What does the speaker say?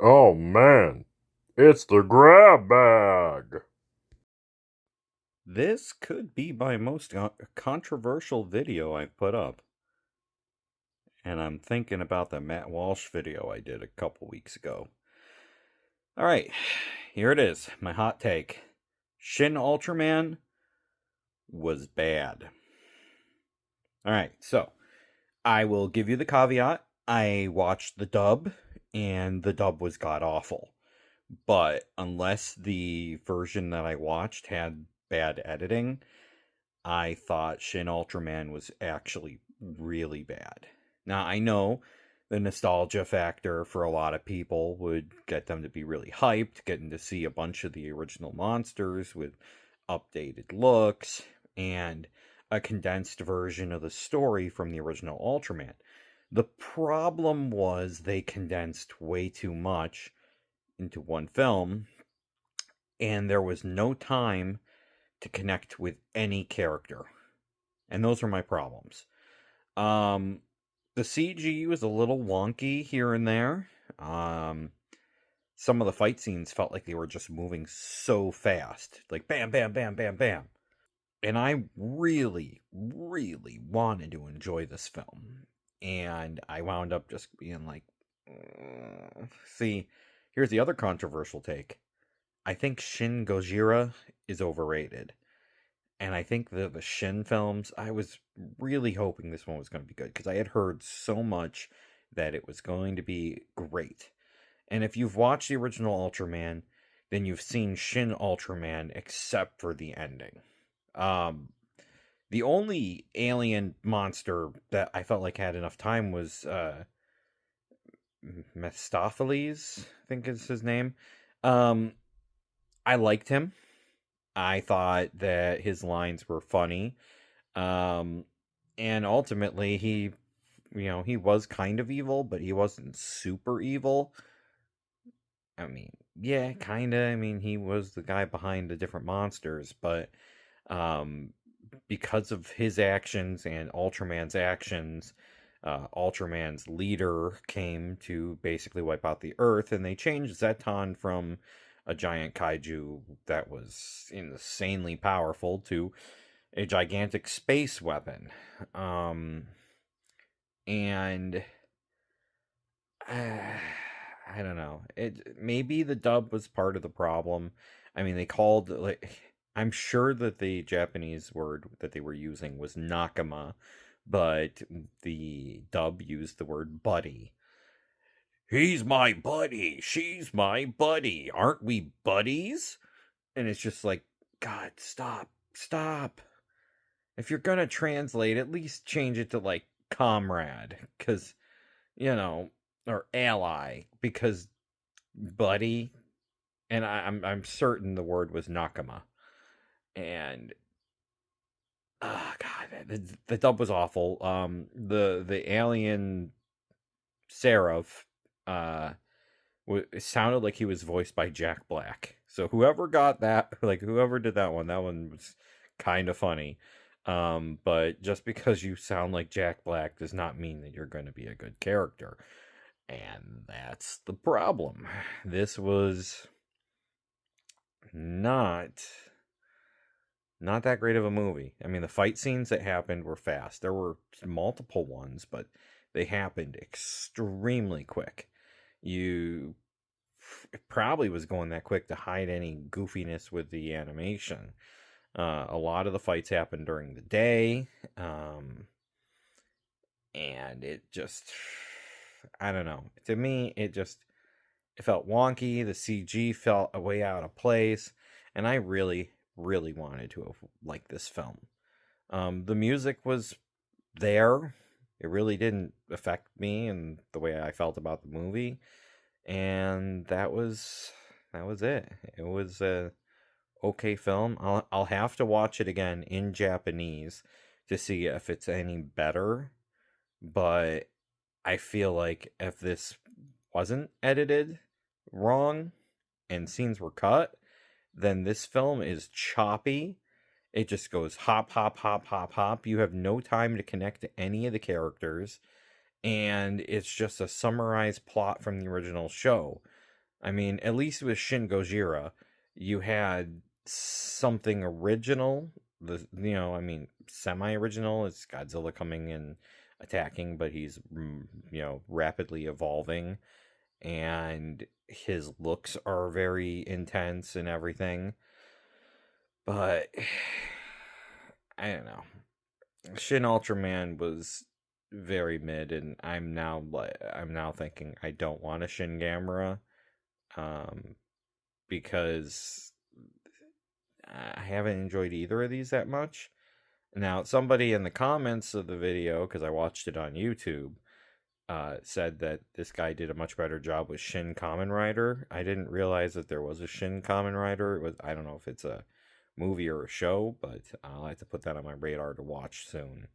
Oh man, it's the grab bag. This could be my most controversial video I've put up. And I'm thinking about the Matt Walsh video I did a couple weeks ago. Alright, here it is, my hot take. Shin Ultraman was bad. Alright, so I will give you the caveat. I watched the dub, and the dub was god awful. But unless the version that I watched had bad editing, I thought Shin Ultraman was actually really bad. Now, I know the nostalgia factor for a lot of people would get them to be really hyped, getting to see a bunch of the original monsters with updated looks and a condensed version of the story from the original Ultraman. The problem was they condensed way too much into one film, and there was no time to connect with any character. And those are my problems. Um, the CG was a little wonky here and there. Some of the fight scenes felt like they were just moving so fast, like bam, bam, bam, bam, bam. And I really, really wanted to enjoy this film, and I wound up just being like, See, here's the other controversial take. I think Shin Gojira is overrated. And I think the Shin films, I was really hoping this one was going to be good because I had heard so much that it was going to be great. And if you've watched the original Ultraman, then you've seen Shin Ultraman except for the ending. Um, the only alien monster that I felt like had enough time was Mephistopheles, I think is his name. Um, I liked him. I thought that his lines were funny. Um, and ultimately, he was kind of evil, but he wasn't super evil. I mean, yeah, kinda. I mean, he was the guy behind the different monsters, but um, because of his actions and Ultraman's actions, Ultraman's leader came to basically wipe out the Earth, and they changed Zeton from a giant kaiju that was insanely powerful to a gigantic space weapon. Um, and I don't know. It maybe the dub was part of the problem. I mean, they called like I'm sure that the Japanese word that they were using was nakama, but the dub used the word buddy. He's my buddy. She's my buddy. Aren't we buddies? And it's just like, God, stop. Stop. If you're gonna translate, at least change it to like comrade, because or ally, because buddy, and I'm certain the word was nakama, and God, the dub was awful. The alien Seraph, it sounded like he was voiced by Jack Black. So whoever got that, like whoever did that one was kind of funny. But just because you sound like Jack Black does not mean that you're going to be a good character. And that's the problem. This was not not that great of a movie. I mean, the fight scenes that happened were fast. There were multiple ones, but they happened extremely quick. You It probably was going that quick to hide any goofiness with the animation. A lot of the fights happened during the day, and it just, I don't know. To me, it felt wonky. The CG felt way out of place, and I really, really wanted to have liked this film. The music was there. It really didn't affect me and the way I felt about the movie, and that was it. It was a okay film. I'll have to watch it again in Japanese to see if it's any better, but I feel like if this wasn't edited wrong and scenes were cut, then this film is choppy. It just goes hop, hop, hop, hop, hop. You have no time to connect to any of the characters, and it's just a summarized plot from the original show. I mean, at least with Shin Gojira, you had something original. I mean, semi-original. It's Godzilla coming and attacking, but he's rapidly evolving, and his looks are very intense and everything. But I don't know. Shin Ultraman was very mid, and I'm now thinking I don't want a Shin Gamera, um, because I haven't enjoyed either of these that much. Now, somebody in the comments of the video, because I watched it on YouTube, said that this guy did a much better job with Shin Kamen Rider. I didn't realize that there was a Shin Kamen Rider. I don't know if it's a movie or a show, but I'll have to put that on my radar to watch soon.